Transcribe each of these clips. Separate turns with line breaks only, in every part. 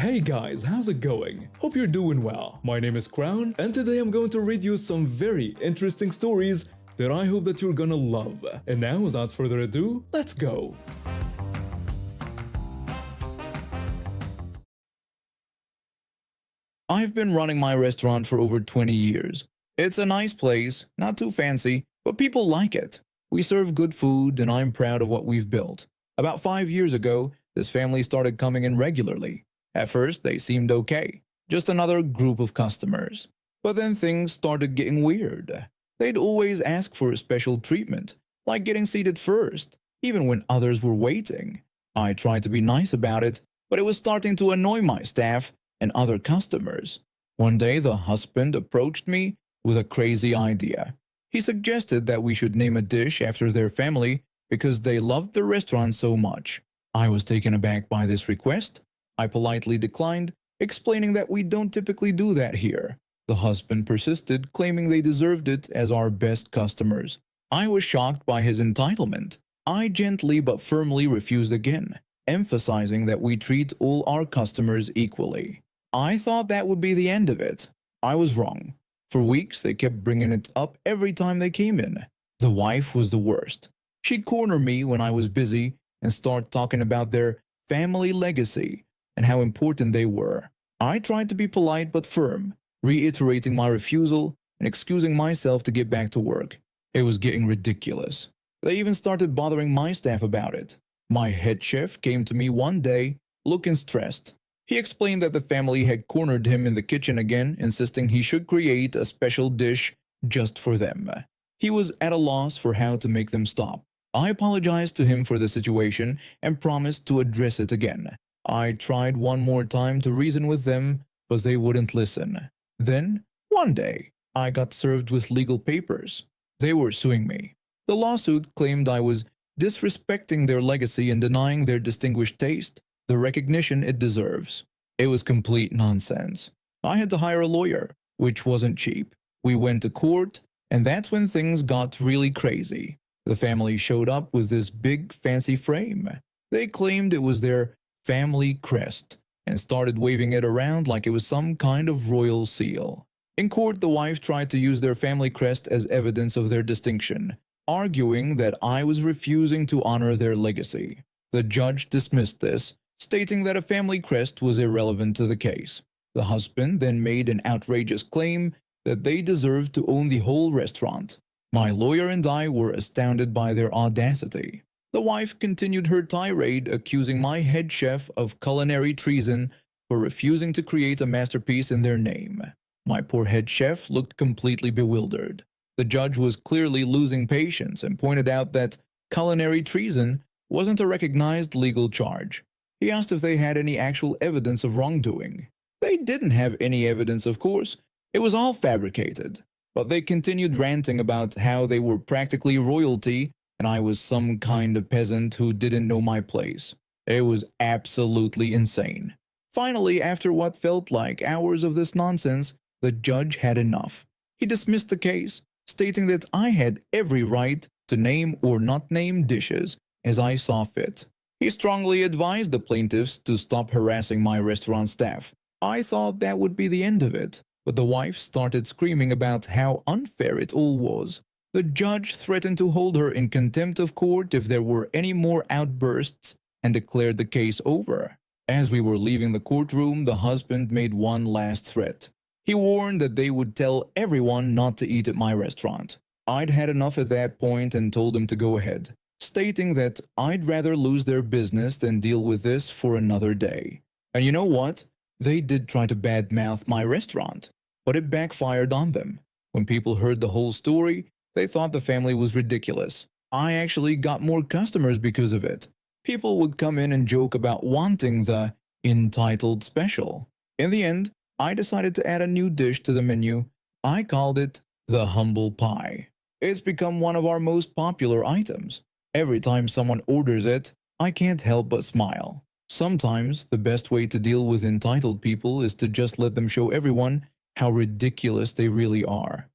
Hey guys, how's it going? Hope you're doing well. My name is Crown, and today I'm going to read you some very interesting stories that I hope that you're gonna love. And now, without further ado, let's go!
I've been running my restaurant for over 20 years. It's a nice place, not too fancy, but people like it. We serve good food, and I'm proud of what we've built. About 5 years ago, this family started coming in regularly. At first, they seemed okay, just another group of customers. But then things started getting weird. They'd always ask for a special treatment, like getting seated first, even when others were waiting. I tried to be nice about it, but it was starting to annoy my staff and other customers. One day, the husband approached me with a crazy idea. He suggested that we should name a dish after their family because they loved the restaurant so much. I was taken aback by this request. I politely declined, explaining that we don't typically do that here. The husband persisted, claiming they deserved it as our best customers. I was shocked by his entitlement. I gently but firmly refused again, emphasizing that we treat all our customers equally. I thought that would be the end of it. I was wrong. For weeks, they kept bringing it up every time they came in. The wife was the worst. She'd corner me when I was busy and start talking about their family legacy and how important they were. I tried to be polite but firm, reiterating my refusal and excusing myself to get back to work. It was getting ridiculous. They even started bothering my staff about it. My head chef came to me one day, looking stressed. He explained that the family had cornered him in the kitchen again, insisting he should create a special dish just for them. He was at a loss for how to make them stop. I apologized to him for the situation and promised to address it again. I tried one more time to reason with them, but they wouldn't listen. Then, one day, I got served with legal papers. They were suing me. The lawsuit claimed I was disrespecting their legacy and denying their distinguished taste the recognition it deserves. It was complete nonsense. I had to hire a lawyer, which wasn't cheap. We went to court, and that's when things got really crazy. The family showed up with this big fancy frame. They claimed it was their family crest and started waving it around like it was some kind of royal seal. In court, the wife tried to use their family crest as evidence of their distinction, arguing that I was refusing to honor their legacy. The judge dismissed this, stating that a family crest was irrelevant to the case. The husband then made an outrageous claim that they deserved to own the whole restaurant. My lawyer and I were astounded by their audacity. The wife continued her tirade, accusing my head chef of culinary treason for refusing to create a masterpiece in their name. My poor head chef looked completely bewildered. The judge was clearly losing patience and pointed out that culinary treason wasn't a recognized legal charge. He asked if they had any actual evidence of wrongdoing. They didn't have any evidence, of course. It was all fabricated. But they continued ranting about how they were practically royalty and I was some kind of peasant who didn't know my place. It was absolutely insane. Finally, after what felt like hours of this nonsense, the judge had enough. He dismissed the case, stating that I had every right to name or not name dishes as I saw fit. He strongly advised the plaintiffs to stop harassing my restaurant staff. I thought that would be the end of it, but the wife started screaming about how unfair it all was. The judge threatened to hold her in contempt of court if there were any more outbursts and declared the case over. As we were leaving the courtroom, the husband made one last threat. He warned that they would tell everyone not to eat at my restaurant. I'd had enough at that point and told him to go ahead, stating that I'd rather lose their business than deal with this for another day. And you know what? They did try to badmouth my restaurant, but it backfired on them. When people heard the whole story, they thought the family was ridiculous. I actually got more customers because of it. People would come in and joke about wanting the entitled special. In the end, I decided to add a new dish to the menu. I called it the humble pie. It's become one of our most popular items. Every time someone orders it, I can't help but smile. Sometimes, the best way to deal with entitled people is to just let them show everyone how ridiculous they really are.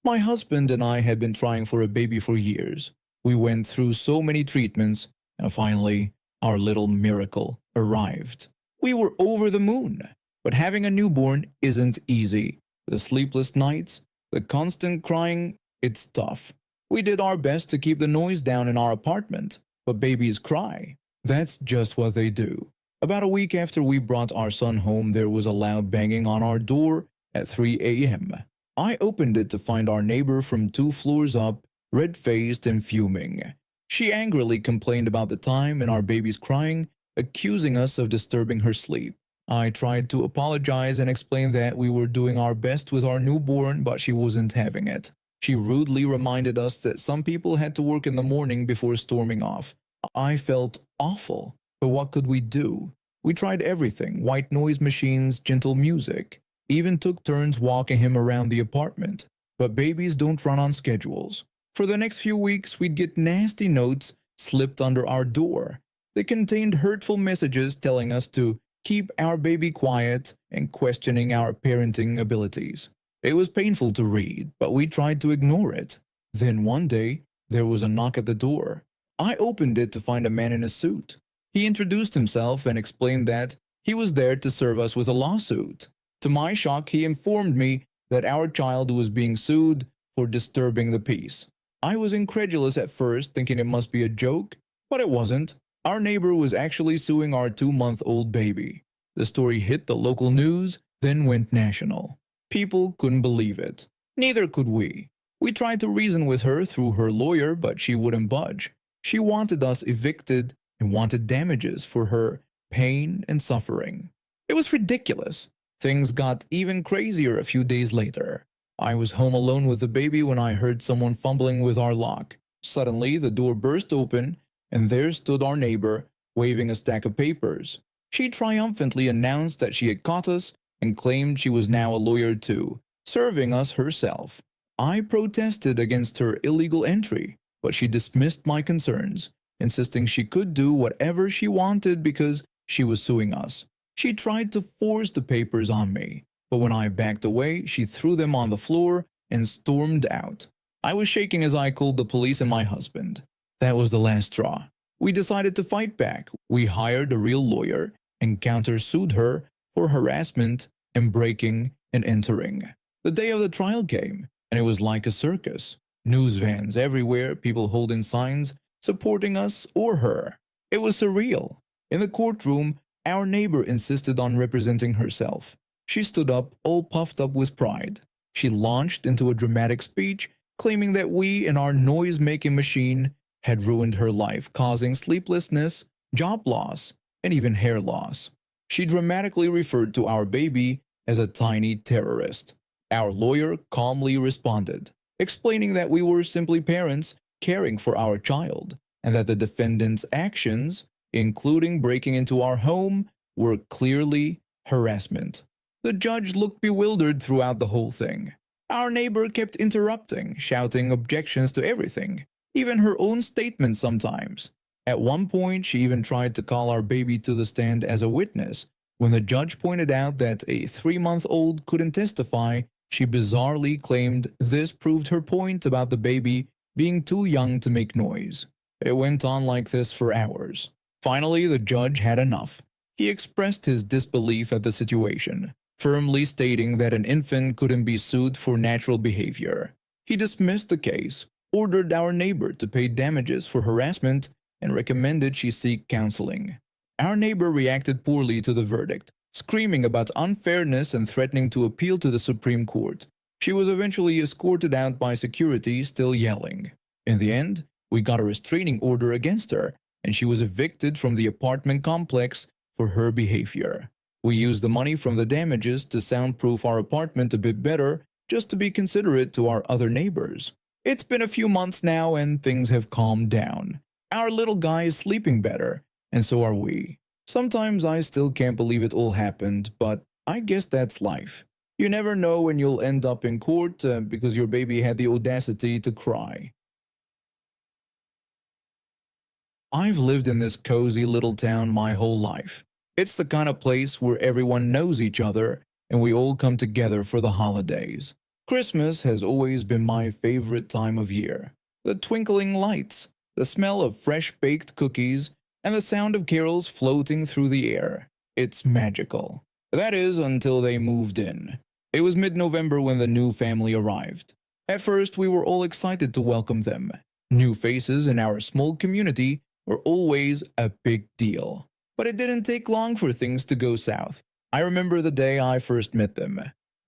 My husband and I had been trying for a baby for years. We went through so many treatments, and finally, Our little miracle arrived. We were over the moon. But having a newborn isn't easy. The sleepless nights, the constant crying, it's tough. We did our best to keep the noise down in our apartment, but babies cry. That's just what they do. About a week after we brought our son home, there was a loud banging on our door at 3 a.m. I opened it to find our neighbor from 2 floors up, red-faced and fuming. She angrily complained about the time and our baby's crying, accusing us of disturbing her sleep. I tried to apologize and explain that we were doing our best with our newborn, but she wasn't having it. She rudely reminded us that some people had to work in the morning before storming off. I felt awful, but what could we do? We tried everything: white noise machines, gentle music, even took turns walking him around the apartment. But babies don't run on schedules. For the next few weeks, we'd get nasty notes slipped under our door. They contained hurtful messages telling us to keep our baby quiet and questioning our parenting abilities. It was painful to read, but we tried to ignore it. Then one day, there was a knock at the door. I opened it to find a man in a suit. He introduced himself and explained that he was there to serve us with a lawsuit. To my shock, he informed me that our child was being sued for disturbing the peace. I was incredulous at first, thinking it must be a joke, but it wasn't. Our neighbor was actually suing our 2-month-old baby. The story hit the local news, then went national. People couldn't believe it. Neither could we. We tried to reason with her through her lawyer, but she wouldn't budge. She wanted us evicted and wanted damages for her pain and suffering. It was ridiculous. Things got even crazier a few days later. I was home alone with the baby when I heard someone fumbling with our lock. Suddenly, the door burst open, and there stood our neighbor, waving a stack of papers. She triumphantly announced that she had caught us and claimed she was now a lawyer too, serving us herself. I protested against her illegal entry, but she dismissed my concerns, insisting she could do whatever she wanted because she was suing us. She tried to force the papers on me, but when I backed away, she threw them on the floor and stormed out. I was shaking as I called the police and my husband. That was the last straw. We decided to fight back. We hired a real lawyer and countersued her for harassment and breaking and entering. The day of the trial came, and it was like a circus. News vans everywhere, people holding signs supporting us or her. It was surreal. In the courtroom, our neighbor insisted on representing herself. She stood up, all puffed up with pride. She launched into a dramatic speech, claiming that we and our noise-making machine had ruined her life, causing sleeplessness, job loss, and even hair loss. She dramatically referred to our baby as a tiny terrorist. Our lawyer calmly responded, explaining that we were simply parents caring for our child, and that the defendant's actions, including breaking into our home, were clearly harassment. The judge looked bewildered throughout the whole thing. Our neighbor kept interrupting, shouting objections to everything, even her own statements sometimes. At one point, she even tried to call our baby to the stand as a witness. When the judge pointed out that a 3-month-old couldn't testify, she bizarrely claimed this proved her point about the baby being too young to make noise. It went on like this for hours. Finally, the judge had enough. He expressed his disbelief at the situation, firmly stating that an infant couldn't be sued for natural behavior. He dismissed the case, ordered our neighbor to pay damages for harassment, and recommended she seek counseling. Our neighbor reacted poorly to the verdict, screaming about unfairness and threatening to appeal to the Supreme Court. She was eventually escorted out by security, still yelling. In the end, we got a restraining order against her, and she was evicted from the apartment complex for her behavior. We used the money from the damages to soundproof our apartment a bit better, just to be considerate to our other neighbors. It's been a few months now and things have calmed down. Our little guy is sleeping better, and so are we. Sometimes I still can't believe it all happened, but I guess that's life. You never know when you'll end up in court because your baby had the audacity to cry. I've lived in this cozy little town my whole life. It's the kind of place where everyone knows each other and we all come together for the holidays. Christmas has always been my favorite time of year. The twinkling lights, the smell of fresh baked cookies, and the sound of carols floating through the air. It's magical. That is, until they moved in. It was mid-November when the new family arrived. At first, we were all excited to welcome them. New faces in our small community were always a big deal. But it didn't take long for things to go south. I remember the day I first met them.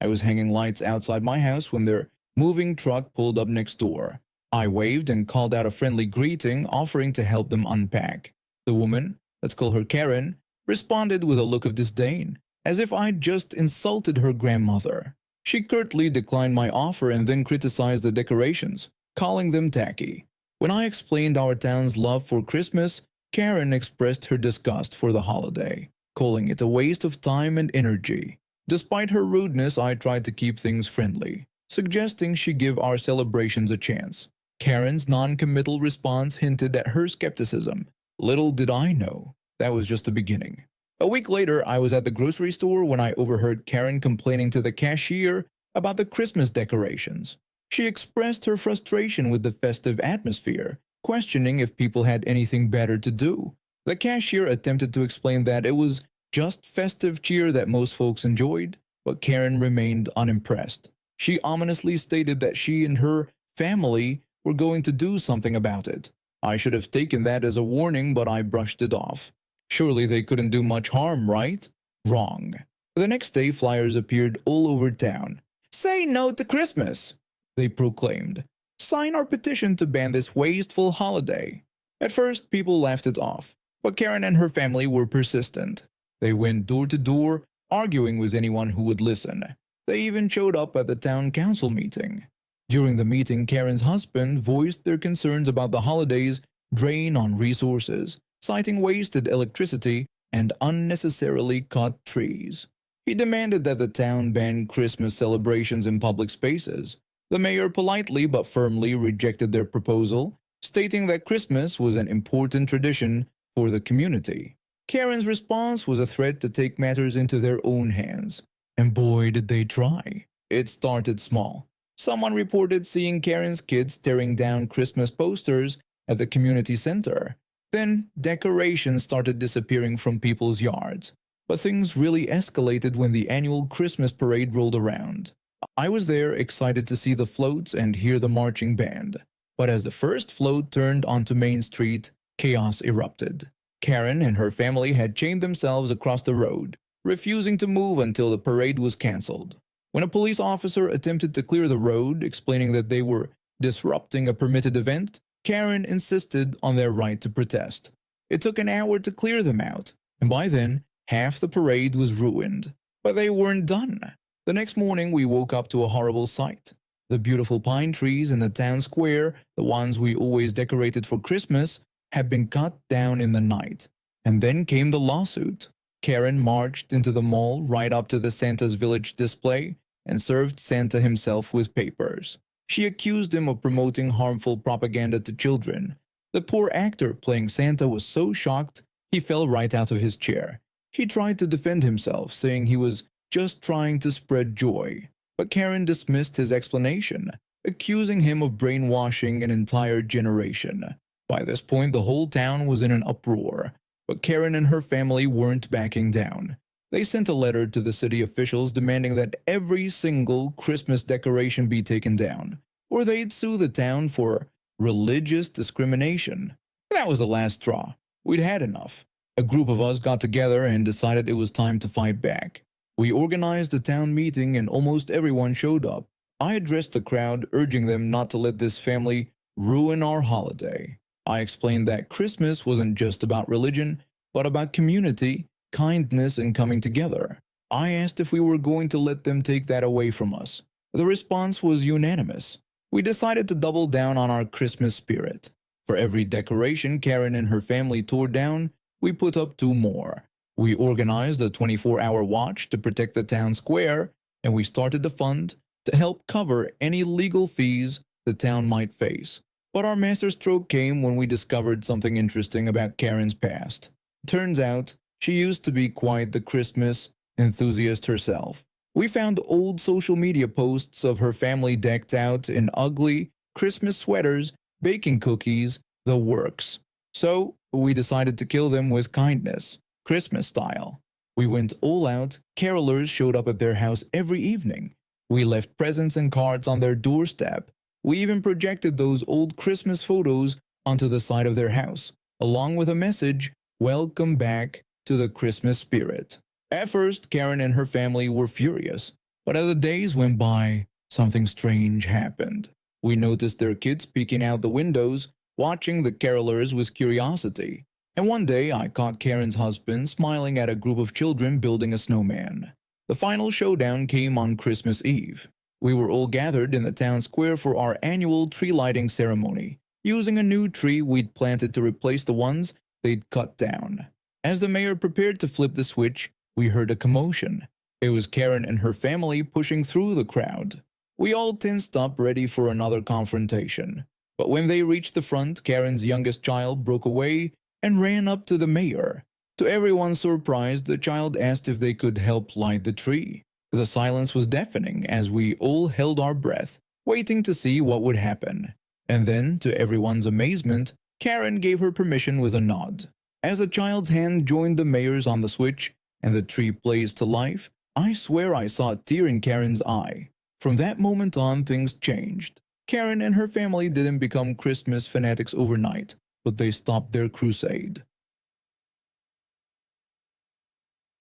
I was hanging lights outside my house when their moving truck pulled up next door. I waved and called out a friendly greeting, offering to help them unpack. The woman, let's call her Karen, responded with a look of disdain, as if I'd just insulted her grandmother. She curtly declined my offer and then criticized the decorations, calling them tacky. When I explained our town's love for Christmas, Karen expressed her disgust for the holiday, calling it a waste of time and energy. Despite her rudeness, I tried to keep things friendly, suggesting she give our celebrations a chance. Karen's non-committal response hinted at her skepticism. Little did I know, that was just the beginning. A week later, I was at the grocery store when I overheard Karen complaining to the cashier about the Christmas decorations. She expressed her frustration with the festive atmosphere, questioning if people had anything better to do. The cashier attempted to explain that it was just festive cheer that most folks enjoyed, but Karen remained unimpressed. She ominously stated that she and her family were going to do something about it. I should have taken that as a warning, but I brushed it off. Surely they couldn't do much harm, right? Wrong. The next day, flyers appeared all over town. "Say no to Christmas," they proclaimed. "Sign our petition to ban this wasteful holiday." At first, people laughed it off, but Karen and her family were persistent. They went door to door, arguing with anyone who would listen. They even showed up at the town council meeting. During the meeting, Karen's husband voiced their concerns about the holidays' drain on resources, citing wasted electricity and unnecessarily cut trees. He demanded that the town ban Christmas celebrations in public spaces. The mayor politely but firmly rejected their proposal, stating that Christmas was an important tradition for the community. Karen's response was a threat to take matters into their own hands. And boy, did they try. It started small. Someone reported seeing Karen's kids tearing down Christmas posters at the community center. Then decorations started disappearing from people's yards. But things really escalated when the annual Christmas parade rolled around. I was there, excited to see the floats and hear the marching band. But as the first float turned onto Main Street, chaos erupted. Karen and her family had chained themselves across the road, refusing to move until the parade was cancelled. When a police officer attempted to clear the road, explaining that they were disrupting a permitted event, Karen insisted on their right to protest. It took an hour to clear them out, and by then, half the parade was ruined. But they weren't done. The next morning, we woke up to a horrible sight. The beautiful pine trees in the town square, the ones we always decorated for Christmas, had been cut down in the night. And then came the lawsuit. Karen marched into the mall right up to the Santa's Village display and served Santa himself with papers. She accused him of promoting harmful propaganda to children. The poor actor playing Santa was so shocked he fell right out of his chair. He tried to defend himself, saying he was just trying to spread joy. But Karen dismissed his explanation, accusing him of brainwashing an entire generation. By this point, the whole town was in an uproar. But Karen and her family weren't backing down. They sent a letter to the city officials demanding that every single Christmas decoration be taken down, or they'd sue the town for religious discrimination. That was the last straw. We'd had enough. A group of us got together and decided it was time to fight back. We organized a town meeting and almost everyone showed up. I addressed the crowd, urging them not to let this family ruin our holiday. I explained that Christmas wasn't just about religion, but about community, kindness, and coming together. I asked if we were going to let them take that away from us. The response was unanimous. We decided to double down on our Christmas spirit. For every decoration Karen and her family tore down, we put up 2 more. We organized a 24-hour watch to protect the town square, and we started a fund to help cover any legal fees the town might face. But our masterstroke came when we discovered something interesting about Karen's past. Turns out, she used to be quite the Christmas enthusiast herself. We found old social media posts of her family decked out in ugly Christmas sweaters, baking cookies, the works. So, We decided to kill them with kindness, Christmas style. We went all out, carolers showed up at their house every evening. We left presents and cards on their doorstep. We even projected those old Christmas photos onto the side of their house, along with a message, "Welcome back to the Christmas spirit." At first, Karen and her family were furious, but as the days went by, something strange happened. We noticed their kids peeking out the windows, watching the carolers with curiosity. And one day I caught Karen's husband smiling at a group of children building a snowman. The final showdown came on Christmas Eve. We were all gathered in the town square for our annual tree lighting ceremony, using a new tree we'd planted to replace the ones they'd cut down. As the mayor prepared to flip the switch, we heard a commotion. It was Karen and her family pushing through the crowd. We all tensed up, ready for another confrontation. But when they reached the front, Karen's youngest child broke away and ran up to the mayor. To everyone's surprise, the child asked if they could help light the tree. The silence was deafening as we all held our breath, waiting to see what would happen. And then, to everyone's amazement, Karen gave her permission with a nod. As the child's hand joined the mayor's on the switch and the tree blazed to life, I swear I saw a tear in Karen's eye. From that moment on, things changed. Karen and her family didn't become Christmas fanatics overnight, but they stopped their crusade.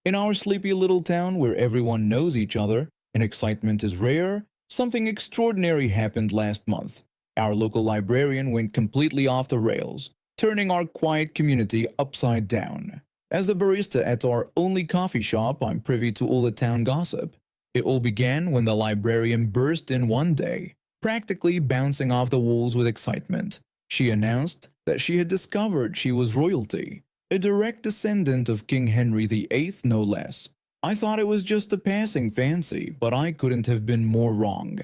In our sleepy little town where everyone knows each other and excitement is rare, something extraordinary happened last month. Our local librarian went completely off the rails, turning our quiet community upside down. As the barista at our only coffee shop, I'm privy to all the town gossip. It all began when the librarian burst in one day, practically bouncing off the walls with excitement. She announced that she had discovered she was royalty, a direct descendant of King Henry VIII no less. I thought it was just a passing fancy, but I couldn't have been more wrong.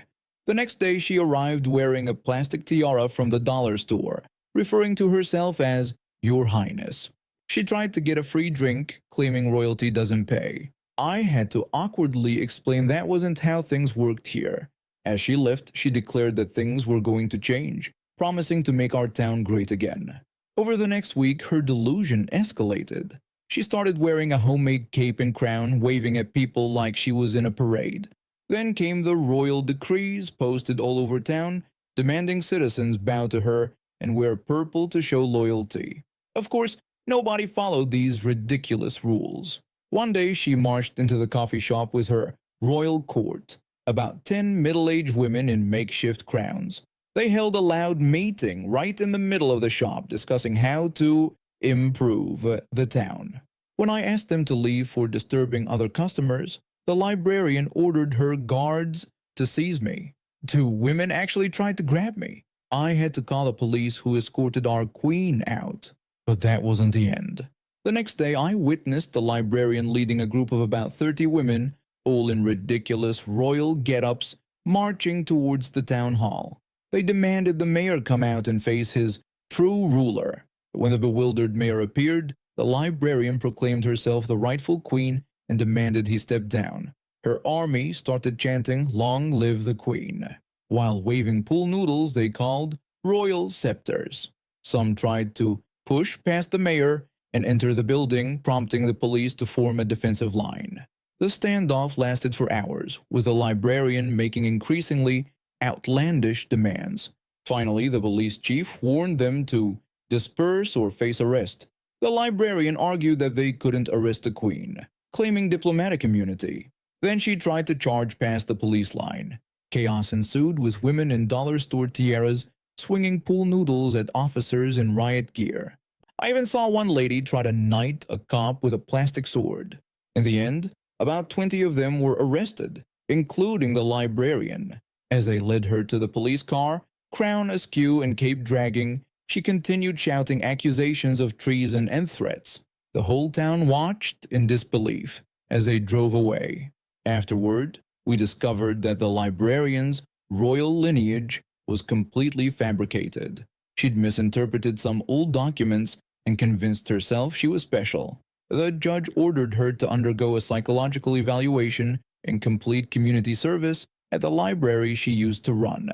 The next day she arrived wearing a plastic tiara from the dollar store, referring to herself as "Your Highness." She tried to get a free drink, claiming royalty doesn't pay. I had to awkwardly explain that wasn't how things worked here. As she left, she declared that things were going to change, promising to make our town great again. Over the next week, her delusion escalated. She started wearing a homemade cape and crown, waving at people like she was in a parade. Then came the royal decrees posted all over town, demanding citizens bow to her and wear purple to show loyalty. Of course, nobody followed these ridiculous rules. One day she marched into the coffee shop with her royal court, about 10 middle-aged women in makeshift crowns. They held a loud meeting right in the middle of the shop discussing how to improve the town. When I asked them to leave for disturbing other customers, the librarian ordered her guards to seize me. 2 women actually tried to grab me. I had to call the police, who escorted our queen out. But that wasn't the end. The next day I witnessed the librarian leading a group of about 30 women, all in ridiculous royal get-ups, marching towards the town hall. They demanded the mayor come out and face his true ruler. When the bewildered mayor appeared, the librarian proclaimed herself the rightful queen and demanded he step down. Her army started chanting, "Long live the queen," while waving pool noodles they called royal scepters. Some tried to push past the mayor and enter the building, prompting the police to form a defensive line. The standoff lasted for hours, with the librarian making increasingly outlandish demands. Finally, the police chief warned them to disperse or face arrest. The librarian argued that they couldn't arrest the queen, claiming diplomatic immunity. Then she tried to charge past the police line. Chaos ensued, with women in dollar store tiaras swinging pool noodles at officers in riot gear. I even saw one lady try to knight a cop with a plastic sword. In the end, about 20 of them were arrested, including the librarian. As they led her to the police car, crown askew and cape dragging, she continued shouting accusations of treason and threats. The whole town watched in disbelief as they drove away. Afterward, we discovered that the librarian's royal lineage was completely fabricated. She'd misinterpreted some old documents and convinced herself she was special. The judge ordered her to undergo a psychological evaluation and complete community service at the library she used to run.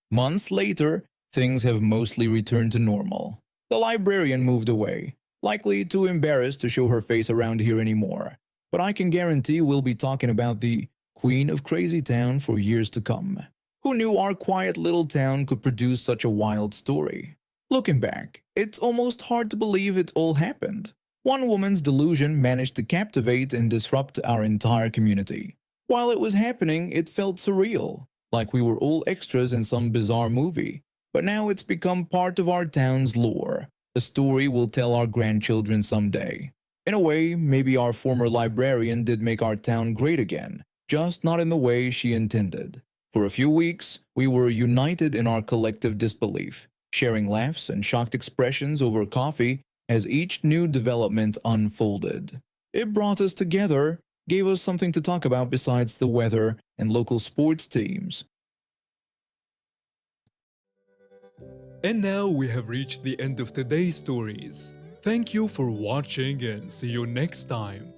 Months later, things have mostly returned to normal. The librarian moved away, likely too embarrassed to show her face around here anymore. But I can guarantee we'll be talking about the Queen of Crazy Town for years to come. Who knew our quiet little town could produce such a wild story? Looking back, it's almost hard to believe it all happened. One woman's delusion managed to captivate and disrupt our entire community. While it was happening, it felt surreal, like we were all extras in some bizarre movie. But now it's become part of our town's lore, a story we'll tell our grandchildren someday. In a way, maybe our former librarian did make our town great again, just not in the way she intended. For a few weeks, we were united in our collective disbelief, sharing laughs and shocked expressions over coffee as each new development unfolded. It brought us together, gave us something to talk about besides the weather and local sports teams.
And now we have reached the end of today's stories. Thank you for watching and see you next time.